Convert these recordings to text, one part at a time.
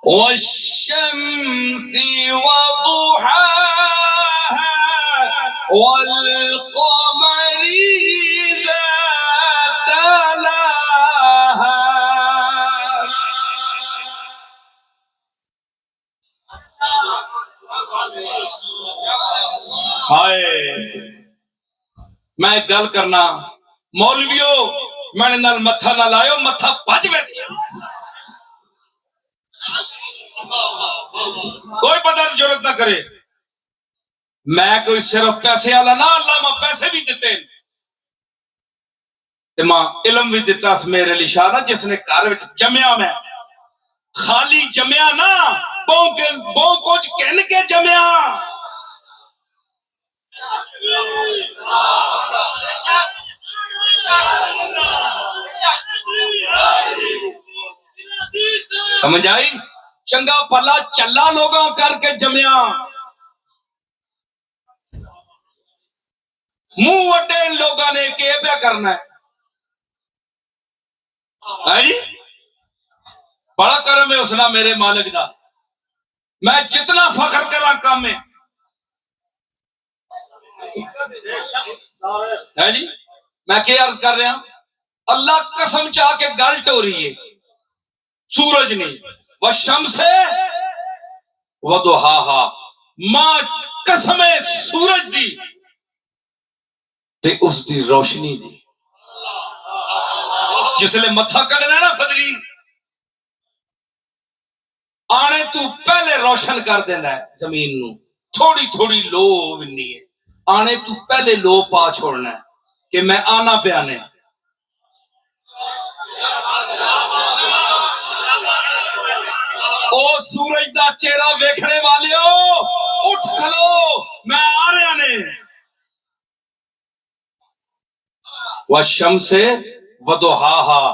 والشمس وضحاها والقمر إذا تلاها. ہائے میں ایک گل کرنا مولویو میں نال متھا نہ لائیو متھا بج ویسی کوئی پتہ ضرورت نہ کرے. میں کوئی صرف پیسے والا نہ اللہ ماں پیسے بھی دیتے تے ماں علم بھی دیتا اس میرے لیے شاہ جس نے گھر وچ جمیا میں خالی جمیا نہ بہو کچھ کہن کے جمیا. سمجھ آئی؟ چنگا پلا چلا لوگاں کر کے جمیا منہ وڈے لوگاں نے کہ پیا کرنا ہے جی. بڑا کرم ہے اسنا میرے مالک دا. میں جتنا فخر کرا کام میں ہے جی. میں کیا عرض کر رہا ہوں اللہ قسم چاہ کے گل ٹو رہی ہے سورج نہیں والشمس وضحاها ماں قسم ہے سورج دی تے اس دی روشنی دی جس لئے متھا کڑنا نا خدری آنے تو پہلے روشن کر دینا ہے زمین نو تھوڑی تھوڑی لو بننی ہے آنے تو پہلے لو پا چھوڑنا ہے کہ میں آنا پہ آنے. او سورج دا چہرہ ویکھنے والیو اٹھ کھلو میں آ رہا نے. والشمس وضحاها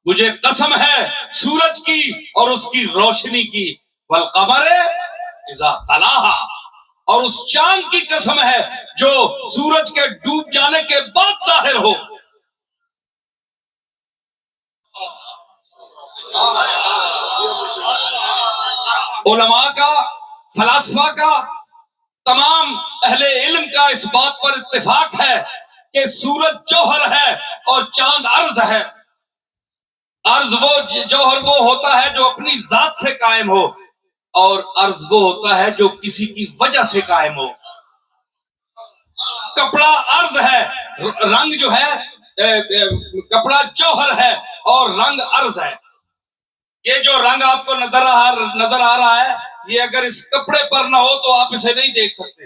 مجھے قسم ہے سورج کی اور اس کی روشنی کی والقمر اذا تلاها اور اس چاند کی قسم ہے جو سورج کے ڈوب جانے کے بعد ظاہر ہو. علماء کا فلاسفہ کا تمام اہل علم کا اس بات پر اتفاق ہے کہ سورج جوہر ہے اور چاند عرض ہے. عرض وہ جوہر وہ ہوتا ہے جو اپنی ذات سے قائم ہو اور عرض وہ ہوتا ہے جو کسی کی وجہ سے قائم ہو. کپڑا عرض ہے رنگ جو ہے کپڑا جوہر ہے اور رنگ عرض ہے. یہ جو رنگ آپ کو نظر آ رہا ہے یہ اگر اس کپڑے پر نہ ہو تو آپ اسے نہیں دیکھ سکتے.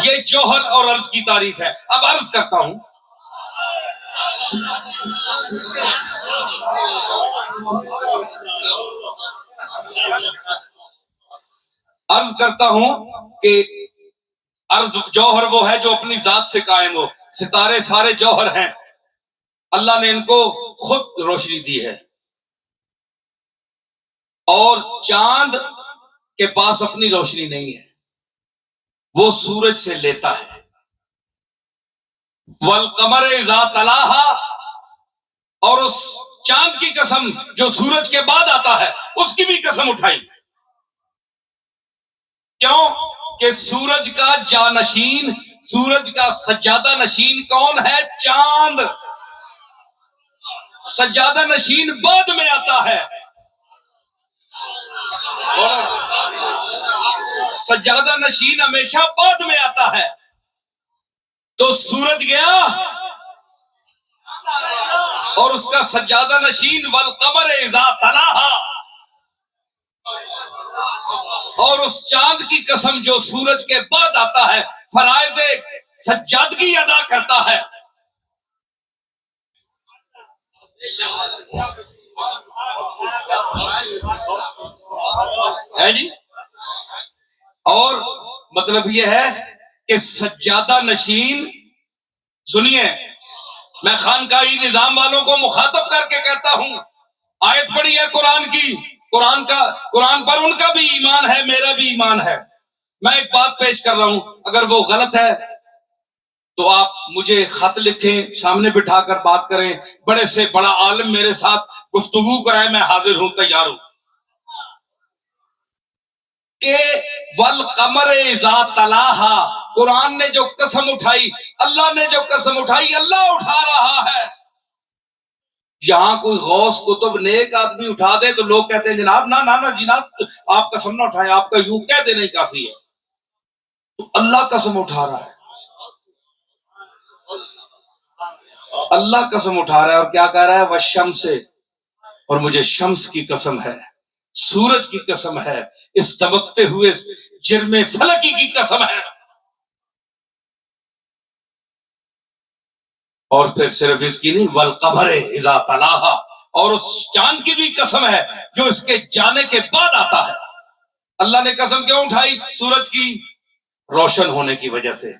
یہ جوہر اور عرض کی تعریف ہے. اب عرض کرتا ہوں کہ عرض جوہر وہ ہے جو اپنی ذات سے قائم ہو. ستارے سارے جوہر ہیں اللہ نے ان کو خود روشنی دی ہے اور چاند کے پاس اپنی روشنی نہیں ہے وہ سورج سے لیتا ہے. والقمر اذا تلاها اور اس چاند کی قسم جو سورج کے بعد آتا ہے اس کی بھی قسم اٹھائی. کیوں کہ سورج کا جانشین سورج کا سجادہ نشین کون ہے؟ چاند. سجادہ نشین بعد میں آتا ہے. سجادہ نشین ہمیشہ بعد میں آتا ہے. تو سورج گیا اور اس کا سجادہ نشین والقمر اذا تلاها اور اس چاند کی قسم جو سورج کے بعد آتا ہے فرائض سجادگی ادا کرتا ہے. ہے جی. اور مطلب یہ ہے کہ سجادہ نشین سنیے میں خانقاہی نظام والوں کو مخاطب کر کے کہتا ہوں آیت پڑھی ہے قرآن کی قرآن پر ان کا بھی ایمان ہے میرا بھی ایمان ہے. میں ایک بات پیش کر رہا ہوں اگر وہ غلط ہے تو آپ مجھے خط لکھیں، سامنے بٹھا کر بات کریں، بڑے سے بڑا عالم میرے ساتھ گفتگو کرائے، میں حاضر ہوں، تیار ہوں. کہ والقمر اذا تلاہا، قرآن نے جو قسم اٹھائی، اللہ نے جو قسم اٹھائی، اللہ اٹھا رہا ہے. یہاں کوئی غوث کتب نیک آدمی اٹھا دے تو لوگ کہتے ہیں جناب نہ نہ نہ جناب آپ قسم نہ اٹھائیں، آپ کا یوں کہہ دینا ہی کافی ہے. تو اللہ قسم اٹھا رہا ہے، اللہ قسم اٹھا رہا ہے، اور کیا کہہ رہا ہے؟ والشمس سے، اور مجھے شمس کی قسم ہے، سورج کی قسم ہے، اس دمکتے ہوئے جرم فلکی کی قسم ہے. اور پھر صرف اس کی نہیں، والقمر اذا تلاہا، اور اس چاند کی بھی قسم ہے جو اس کے جانے کے بعد آتا ہے. اللہ نے قسم کیوں اٹھائی؟ سورج کی روشن ہونے کی وجہ سے.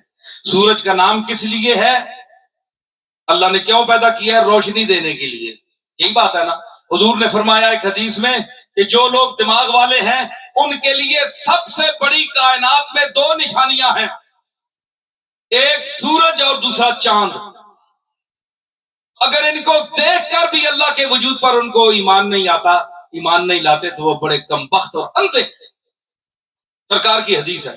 سورج کا نام کس لیے ہے؟ اللہ نے کیوں پیدا کیا ہے؟ روشنی دینے کے لیے. یہی بات ہے نا. حضور نے فرمایا ایک حدیث میں کہ جو لوگ دماغ والے ہیں ان کے لیے سب سے بڑی کائنات میں دو نشانیاں ہیں، ایک سورج اور دوسرا چاند. اگر ان کو دیکھ کر بھی اللہ کے وجود پر ان کو ایمان نہیں آتا، ایمان نہیں لاتے، تو وہ بڑے کم بخت اور اندھے. سرکار کی حدیث ہے.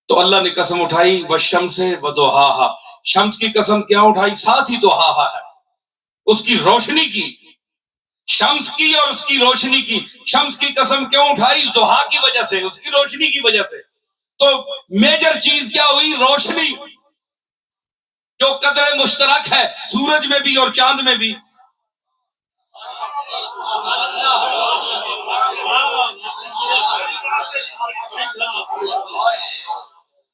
تو اللہ نے قسم اٹھائی والشمس وضحاہا، شمس کی قسم کیا اٹھائی؟ ساتھ ہی ضحاہا ہے، اس کی روشنی کی، شمس کی اور اس کی روشنی کی. شمس کی قسم کیوں اٹھائی؟ ضحا کی وجہ سے، اس کی روشنی کی وجہ سے. تو میجر چیز کیا ہوئی؟ روشنی، جو قدر مشترک ہے سورج میں بھی اور چاند میں بھی.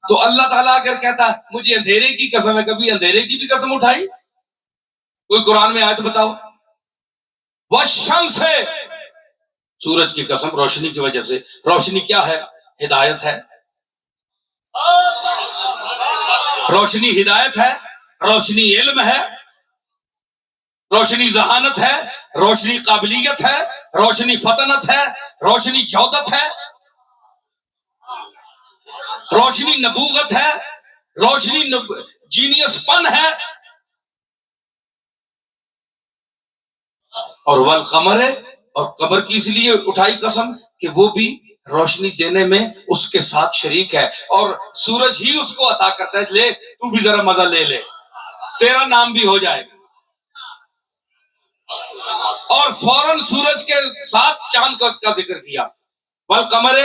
تو اللہ تعالیٰ اگر کہتا ہے مجھے اندھیرے کی قسم ہے، کبھی اندھیرے کی بھی قسم اٹھائی؟ کوئی قرآن میں آیت بتاؤ. والشمس ہے، سورج کی قسم روشنی کی وجہ سے. روشنی کیا ہے؟ ہدایت ہے. روشنی ہدایت ہے، روشنی علم ہے، روشنی ذہانت ہے، روشنی قابلیت ہے، روشنی فطنت ہے، روشنی جودت ہے، روشنی نبوت ہے، روشنی جینیس پن ہے. اور والقمر ہے، اور قمر کی اس لیے اٹھائی قسم کہ وہ بھی روشنی دینے میں اس کے ساتھ شریک ہے، اور سورج ہی اس کو عطا کرتا ہے. لے تو بھی ذرا مزہ لے لے، تیرا نام بھی ہو جائے. اور فوراً سورج کے ساتھ چاند کا ذکر کیا. والقمر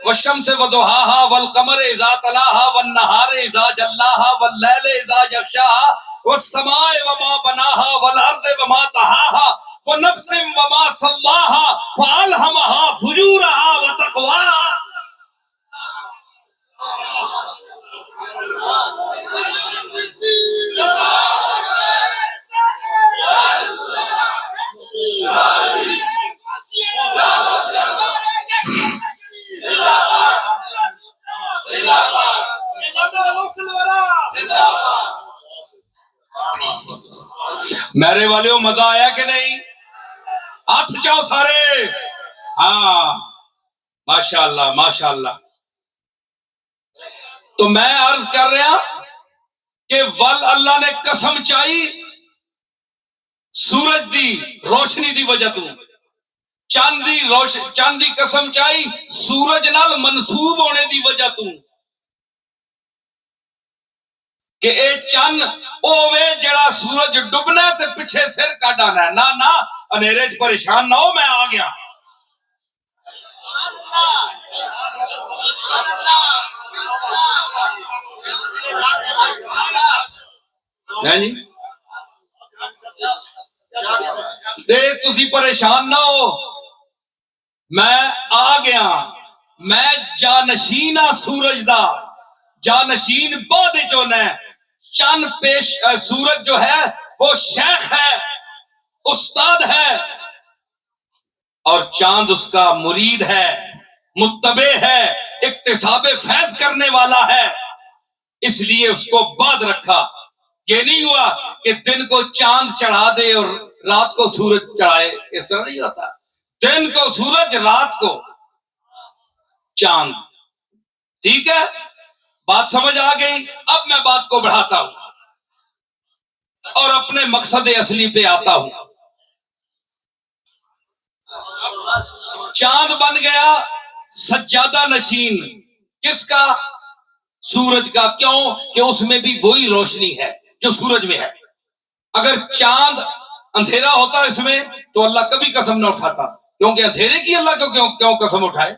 والشمس وضحاہا والقمر اذا تلاہا والنہار اذا جلاہا واللیل اذا یغشاہا والسماء وما بناہا والارض وما طحاہا ونفس وما سواہا فالہمہا فجورہا وتقواہا. میرے والوں مزہ آیا کہ نہیں؟ ہاتھ چاؤ سارے. ہاں ماشاء اللہ ماشاء اللہ. تو میں عرض کر رہا کہ ول اللہ نے قسم چائی سورج دی روشنی دی وجہ تو، چاند دی قسم چائی سورج نال منسوب ہونے دی وجہ تو، کہ اے چند اوے جڑا سورج ڈبنا تے پیچھے سر کاٹانا ہے. نہ نہ اندھیرے چ پریشان نہ ہو، میں آ گیا. جی تے تسی پریشان نہ ہو، میں آ گیا. میں جانشین سورج دا، جانشین بعد چونا ہے. چند پیش سورج جو ہے وہ شیخ ہے، استاد ہے، اور چاند اس کا مرید ہے، متبع ہے، اکتساب فیض کرنے والا ہے. اس لیے اس کو بعد رکھا. یہ نہیں ہوا کہ دن کو چاند چڑھا دے اور رات کو سورج چڑھائے، اس طرح نہیں ہوتا. دن کو سورج، رات کو چاند. ٹھیک ہے. بات سمجھ آ گئی؟ اب میں بات کو بڑھاتا ہوں اور اپنے مقصد اصلی پہ آتا ہوں. چاند بن گیا سجادہ نشین. کس کا؟ سورج کا. کیوں؟ کہ اس میں بھی وہی روشنی ہے جو سورج میں ہے. اگر چاند اندھیرا ہوتا اس میں تو اللہ کبھی قسم نہ اٹھاتا، کیونکہ اندھیرے کی اللہ کو کیوں قسم اٹھائے؟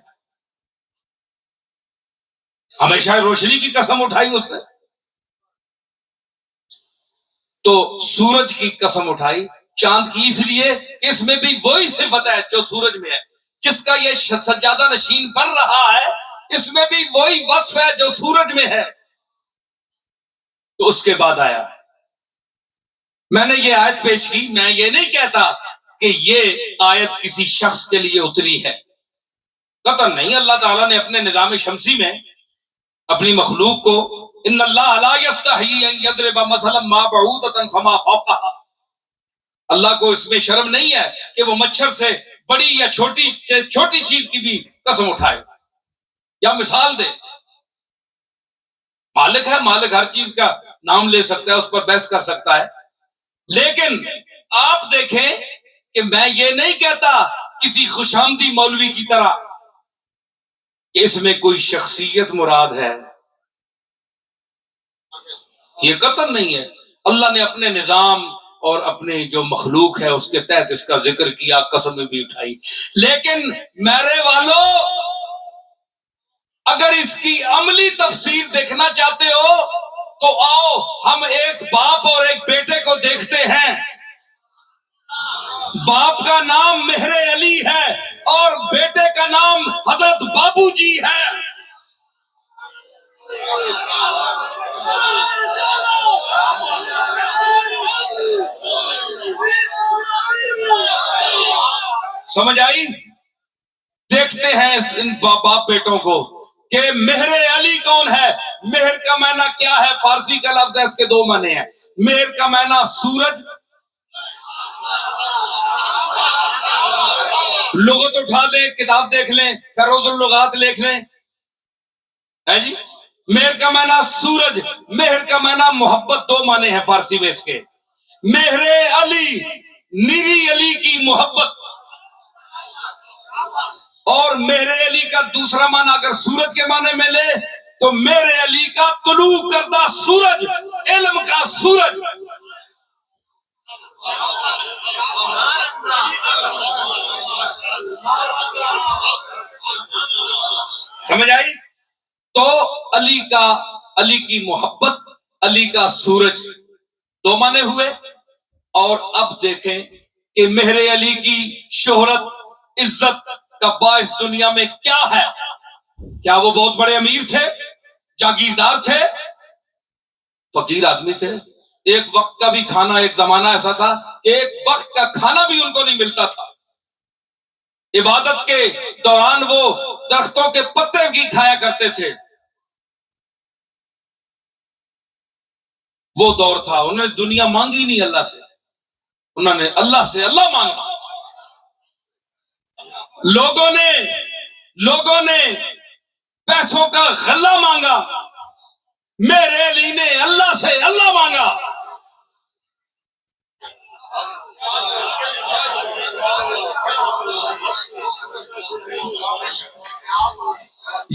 ہمیشہ روشنی کی قسم اٹھائی اس نے. تو سورج کی قسم اٹھائی، چاند کی اس لیے کہ اس میں بھی وہی صفت ہے جو سورج میں ہے. جس کا یہ سجادہ نشین بن رہا ہے اس میں بھی وہی وصف ہے جو سورج میں ہے. تو اس کے بعد آیا، میں نے یہ آیت پیش کی. میں یہ نہیں کہتا کہ یہ آیت کسی شخص کے لیے اتری ہے، قطعا نہیں. اللہ تعالیٰ نے اپنے نظام شمسی میں اپنی مخلوق کو ان اللہ لا یستحیی ان یضرب مثلا ما بعوضۃ فما فوقها، اللہ کو اس میں شرم نہیں ہے کہ وہ مچھر سے بڑی یا چھوٹی چیز کی بھی قسم اٹھائے یا مثال دے. مالک ہے، مالک ہر چیز کا نام لے سکتا ہے، اس پر بحث کر سکتا ہے. لیکن آپ دیکھیں کہ میں یہ نہیں کہتا کسی خوشامدی مولوی کی طرح کہ اس میں کوئی شخصیت مراد ہے، یہ قطعا نہیں ہے. اللہ نے اپنے نظام اور اپنے جو مخلوق ہے اس کے تحت اس کا ذکر کیا، قسم بھی اٹھائی. لیکن میرے والوں، اگر اس کی عملی تفسیر دیکھنا چاہتے ہو تو آؤ ہم ایک باپ اور ایک بیٹے کو دیکھتے ہیں. باپ کا نام مہر علی ہے اور بیٹے کا نام حضرت بابو جی ہے. سمجھ آئی؟ دیکھتے ہیں ان باپ بیٹوں کو کہ مہر علی کون ہے. مہر کا معنی کیا ہے؟ فارسی کا لفظ ہے، اس کے دو معنی ہیں. مہر کا معنی سورج، لغت اٹھا لیں، کتاب دیکھ لیں، فیروز اللغات دیکھ لیں، ہے جی. مہر کا معنی سورج، مہر کا معنی محبت. دو معنی ہیں فارسی میں اس کے. مہر علی، نیری علی کی محبت. اور مہر علی کا دوسرا معنی اگر سورج کے معنی میں لے تو مہر علی کا طلوع کردہ سورج، علم کا سورج. سمجھ آئی؟ تو علی کی محبت، علی کا سورج، دو معنی ہوئے. اور اب دیکھیں کہ مہر علی کی شہرت، عزت کا باعث دنیا میں کیا ہے. کیا وہ بہت بڑے امیر تھے، جاگیردار تھے؟ فقیر آدمی تھے. ایک وقت کا بھی کھانا، ایک زمانہ ایسا تھا کہ ایک وقت کا کھانا بھی ان کو نہیں ملتا تھا. عبادت کے دوران وہ درختوں کے پتے بھی کھایا کرتے تھے. وہ دور تھا. انہوں نے دنیا مانگی نہیں اللہ سے، انہوں نے اللہ سے اللہ مانگا. لوگوں نے پیسوں کا غلہ مانگا، میرے علی نے اللہ سے اللہ مانگا.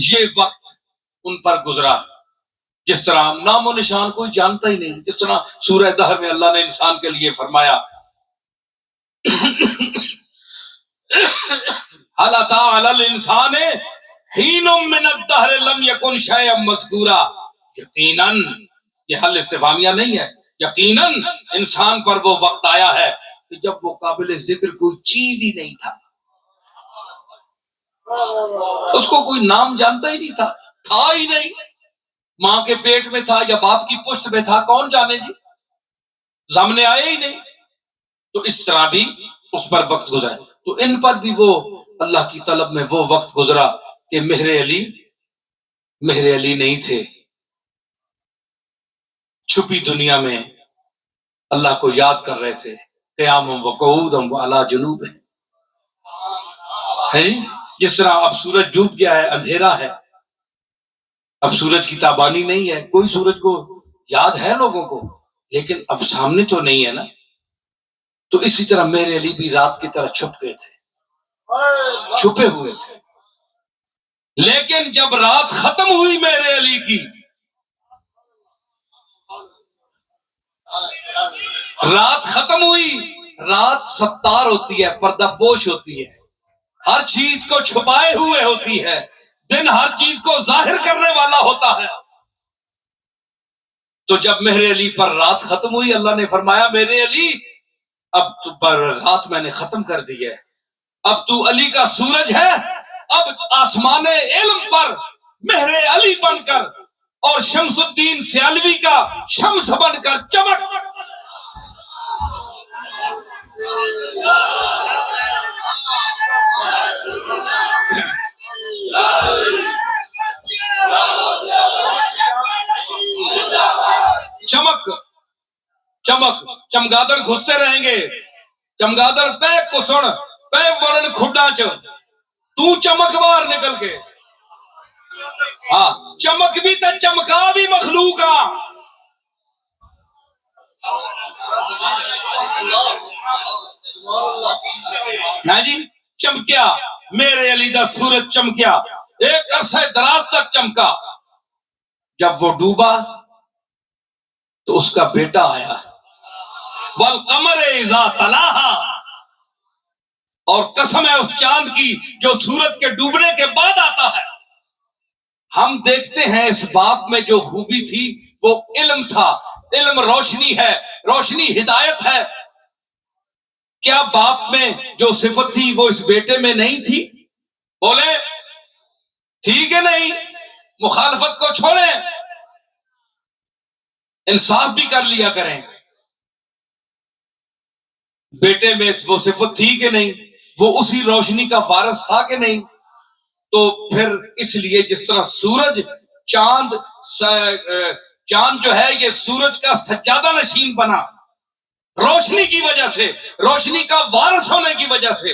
یہ وقت ان پر گزرا جس طرح نام و نشان کوئی جانتا ہی نہیں. جس طرح سورہ دہر میں اللہ نے انسان کے لیے فرمایا هل اتى على الانسان حين من الدهر لم يكن شيئا مذكورا. یقیناً یہ حل استفہامیہ نہیں ہے، یقیناً انسان پر وہ وقت آیا ہے کہ جب وہ قابل ذکر کوئی چیز ہی نہیں تھا. اس کو کوئی نام جانتا ہی نہیں تھا ہی نہیں. ماں کے پیٹ میں تھا یا باپ کی پشت میں تھا، کون جانے جی، سامنے آئے ہی نہیں. تو اس طرح بھی اس پر وقت گزرا. تو ان پر بھی وہ اللہ کی طلب میں وہ وقت گزرا کہ مہر علی نہیں تھے. چھپی دنیا میں اللہ کو یاد کر رہے تھے، قیام و قعودم علی جنوب ہے. جس طرح اب سورج ڈوب گیا ہے، اندھیرا ہے، اب سورج کی تابانی نہیں ہے، کوئی سورج کو یاد ہے لوگوں کو، لیکن اب سامنے تو نہیں ہے نا. تو اسی طرح میرے علی بھی رات کی طرح چھپ گئے تھے، چھپے ہوئے تھے. لیکن جب رات ختم ہوئی میرے علی کی، رات ختم ہوئی، رات ستار ہوتی ہے، پردہ پوش ہوتی ہے، ہر چیز کو چھپائے ہوئے ہوتی ہے، دن ہر چیز کو ظاہر کرنے والا ہوتا ہے. تو جب میرے علی پر رات ختم ہوئی، اللہ نے فرمایا میرے علی اب تو پر رات میں نے ختم کر دی ہے، اب تو علی کا سورج ہے، اب آسمان علم پر مہر علی بن کر اور شمس الدین سیالوی کا شمس بن کر چمک. چمک چمک چمگادڑ گھستے رہیں گے، چمگادڑ پہ کسن پہ وڑن کھڈا چ تو چمک باہر نکل کے. ہاں چمک بھی تے چمکا بھی مخلوق آ. ہاں جی چمکیا میرے علی دا سورج چمکیا، ایک عرصہ دراز تک چمکا. جب وہ ڈوبا تو اس کا بیٹا آیا، والقمر اذا تلاہا، اور قسم ہے اس چاند کی جو سورج کے ڈوبنے کے بعد آتا ہے. ہم دیکھتے ہیں اس باپ میں جو خوبی تھی وہ علم تھا، علم روشنی ہے، روشنی ہدایت ہے. کیا باپ میں جو صفت تھی وہ اس بیٹے میں نہیں تھی؟ بولے تھی کہ نہیں؟ مخالفت کو چھوڑیں، انصاف بھی کر لیا کریں. بیٹے میں وہ صفت تھی کہ نہیں؟ وہ اسی روشنی کا وارث تھا کہ نہیں؟ تو پھر اس لیے جس طرح سورج چاند چاند جو ہے یہ سورج کا سجادہ نشین بنا روشنی کی وجہ سے، روشنی کا وارث ہونے کی وجہ سے،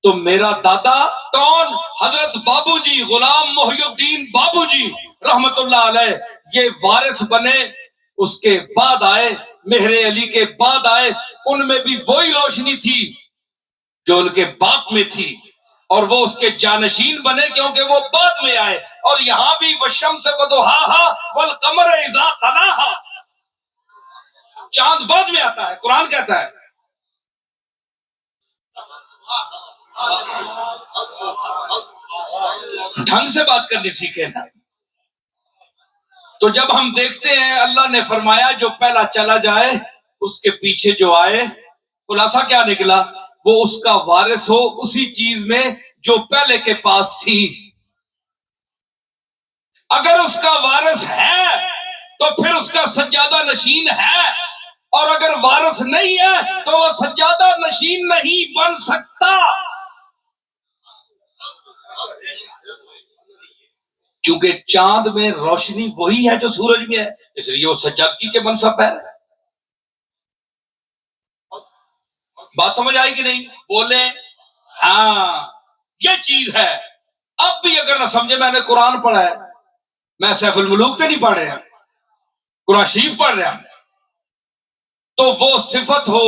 تو میرا دادا کون؟ حضرت بابو جی غلام محی الدین بابو جی رحمت اللہ علیہ، یہ وارث بنے. اس کے بعد آئے مہر علی کے بعد آئے، ان میں بھی وہی روشنی تھی جو ان کے باپ میں تھی، اور وہ اس کے جانشین بنے کیونکہ وہ بعد میں آئے. اور یہاں بھی والشمس وضحاها والقمر اذا تلاها، چاند بعد میں آتا ہے، قرآن کہتا ہے. ڈھنگ سے بات کرنی سیکھے نا. تو جب ہم دیکھتے ہیں اللہ نے فرمایا جو پہلا چلا جائے اس کے پیچھے جو آئے، خلاصہ کیا نکلا؟ وہ اس کا وارث ہو اسی چیز میں جو پہلے کے پاس تھی. اگر اس کا وارث ہے تو پھر اس کا سجادہ نشین ہے، اور اگر وارث نہیں ہے تو وہ سجادہ نشین نہیں بن سکتا، کیونکہ چاند میں روشنی وہی ہے جو سورج میں ہے، اس لیے وہ سجادگی کے منصب ہے. بات سمجھ آئی کہ نہیں؟ بولیں ہاں یہ چیز ہے. اب بھی اگر نہ سمجھے، میں نے قرآن پڑھا ہے، میں سیف الملوک سے نہیں پڑھ رہا، قرآن شریف پڑھ رہا، تو وہ صفت ہو